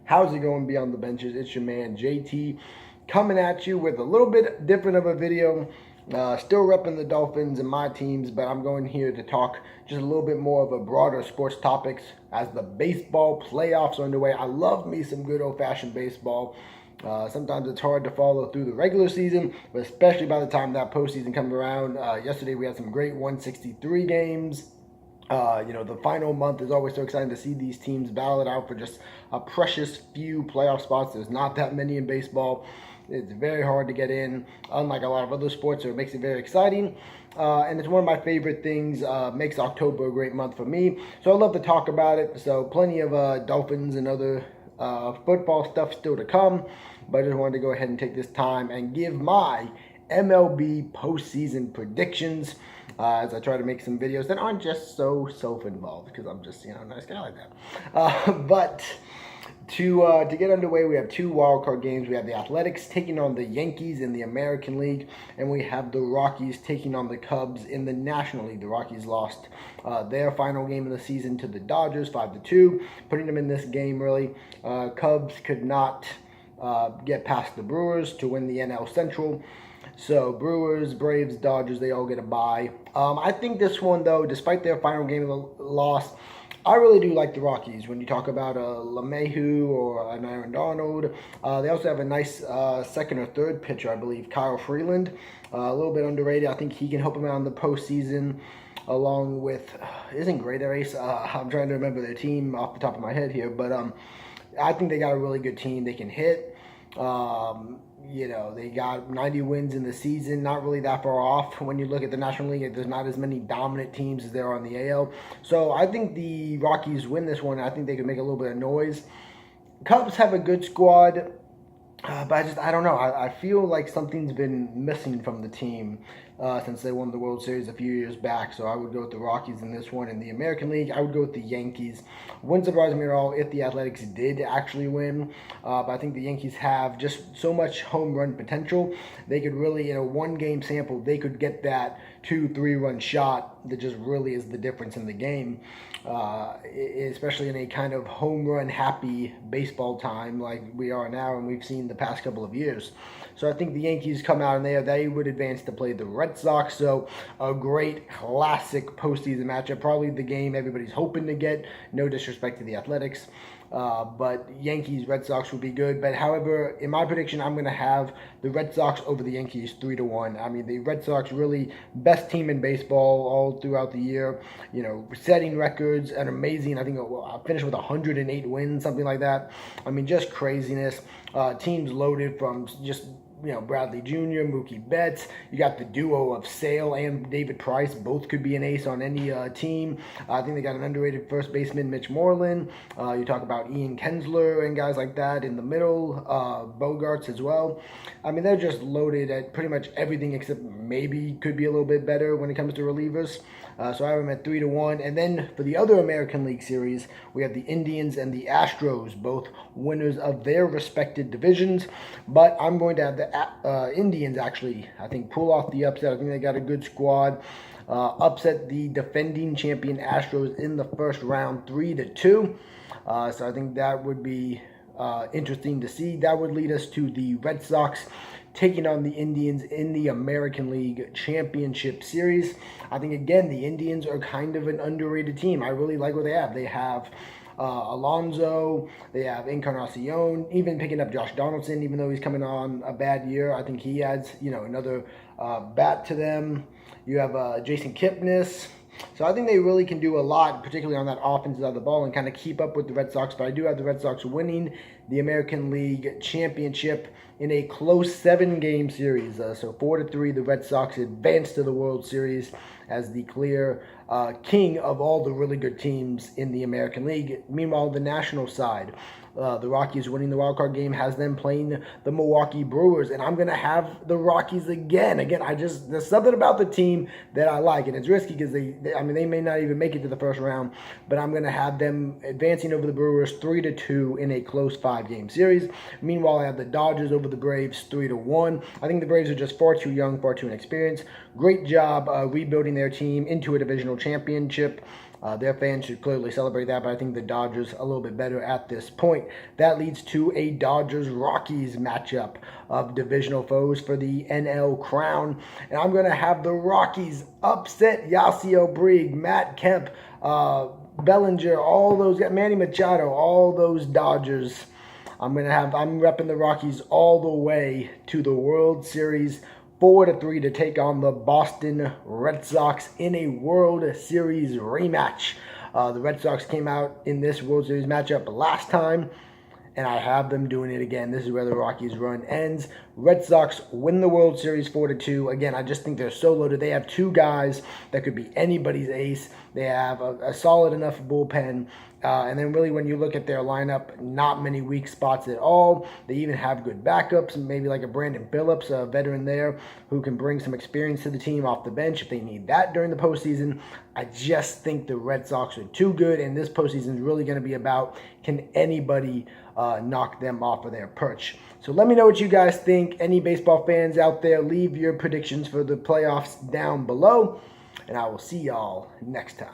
How's it going beyond the benches? It's your man JT coming at you with a little bit different of a video. Still repping the Dolphins and my teams, but I'm going here to talk just a little bit more of a broader sports topics as the baseball playoffs are underway. I love me some good old-fashioned baseball. Sometimes it's hard to follow through the regular season, but especially by the time that postseason comes around. Yesterday we had some great 163 games. The final month is always so exciting to see these teams battle it out for just a precious few playoff spots. There's not that many in baseball. It's very hard to get in, unlike a lot of other sports, so it makes it very exciting. And it's one of my favorite things, makes October a great month for me. So I love to talk about it. So plenty of Dolphins and other football stuff still to come. But I just wanted to go ahead and take this time and give my MLB postseason predictions as I try to make some videos that aren't just so self-involved because I'm just, a nice guy like that. But to get underway, we have two wildcard games. We have the Athletics taking on the Yankees in the American League, and we have the Rockies taking on the Cubs in the National League. The Rockies lost their final game of the season to the Dodgers 5-2, putting them in this game really. Cubs could not get past the Brewers to win the NL Central. So Brewers, Braves, Dodgers, they all get a bye. I think this one, though, despite their final game of the loss, I really do like the Rockies. When you talk about LeMahieu or an Aaron Donald, they also have a nice second or third pitcher, I believe, Kyle Freeland. A little bit underrated. I think he can help them out in the postseason, along with, isn't Great Ace? I'm trying to remember their team off the top of my head here, but I think they got a really good team. They can hit. They got 90 wins in the season, not really that far off. When you look at the National League, there's not as many dominant teams as there are in the AL. So I think the Rockies win this one. I think they could make a little bit of noise. Cubs have a good squad, but I don't know. I feel like something's been missing from the team since they won the World Series a few years back. So I would go with the Rockies in this one. In the American League, I would go with the Yankees. Wouldn't surprise me at all if the Athletics did actually win. But I think the Yankees have just so much home run potential. They could really, in a one-game sample, they could get that 2-3 run shot that just really is the difference in the game. Especially in a kind of home run happy baseball time like we are now and we've seen the past couple of years. So I think the Yankees come out and they would advance to play the Red Sox. So a great classic postseason matchup. Probably the game everybody's hoping to get. No disrespect to the Athletics. But Yankees, Red Sox would be good. But however, in my prediction, I'm going to have the Red Sox over the Yankees 3-1. I mean, the Red Sox really best team in baseball all throughout the year. Setting records and amazing. I think I finished with 108 wins, something like that. I mean, just craziness. Teams loaded from just Bradley Jr., Mookie Betts. You got the duo of Sale and David Price. Both could be an ace on any team. I think they got an underrated first baseman, Mitch Moreland. You talk about Ian Kinsler and guys like that in the middle. Bogarts as well. I mean, they're just loaded at pretty much everything except maybe could be a little bit better when it comes to relievers. So I have them at 3-1. And then for the other American League series, we have the Indians and the Astros, both winners of their respected divisions. But I'm going to have the Indians actually, I think, pull off the upset. I think they got a good squad. Upset the defending champion Astros in the first round 3-2. So I think that would be interesting to see. That would lead us to the Red Sox taking on the Indians in the American League Championship Series. I think, again, the Indians are kind of an underrated team. I really like what they have. They have Alonso, they have Encarnacion, even picking up Josh Donaldson, even though he's coming on a bad year. I think he adds, another bat to them. You have Jason Kipnis. So I think they really can do a lot, particularly on that offensive side of the ball, and kind of keep up with the Red Sox. But I do have the Red Sox winning the American League Championship in a close 7-game series. So 4-3, the Red Sox advance to the World Series as the clear king of all the really good teams in the American League. Meanwhile, the national side, the Rockies winning the wild card game has them playing the Milwaukee Brewers, and I'm going to have the Rockies again. There's something about the team that I like, and it's risky because they may not even make it to the first round, but I'm going to have them advancing over the Brewers 3-2 in a close 5-game series. Meanwhile, I have the Dodgers over the Braves 3-1. I think the Braves are just far too young, far too inexperienced. Great job rebuilding their team into a divisional championship. Their fans should clearly celebrate that, but I think the Dodgers a little bit better at this point. That leads to a Dodgers-Rockies matchup of divisional foes for the NL crown. And I'm going to have the Rockies upset Yasiel Puig, Matt Kemp, Bellinger, all those, Manny Machado, all those Dodgers. I'm repping the Rockies all the way to the World Series 4-3 to take on the Boston Red Sox in a World Series rematch. The Red Sox came out in this World Series matchup last time, and I have them doing it again. This is where the Rockies' run ends. Red Sox win the World Series 4-2. Again, I just think they're so loaded. They have two guys that could be anybody's ace. They have a solid enough bullpen. And then really when you look at their lineup, not many weak spots at all. They even have good backups, maybe like a Brandon Phillips, a veteran there, who can bring some experience to the team off the bench if they need that during the postseason. I just think the Red Sox are too good, and this postseason is really going to be about, can anybody knock them off of their perch? So let me know what you guys think. Any baseball fans out there, leave your predictions for the playoffs down below, and I will see y'all next time.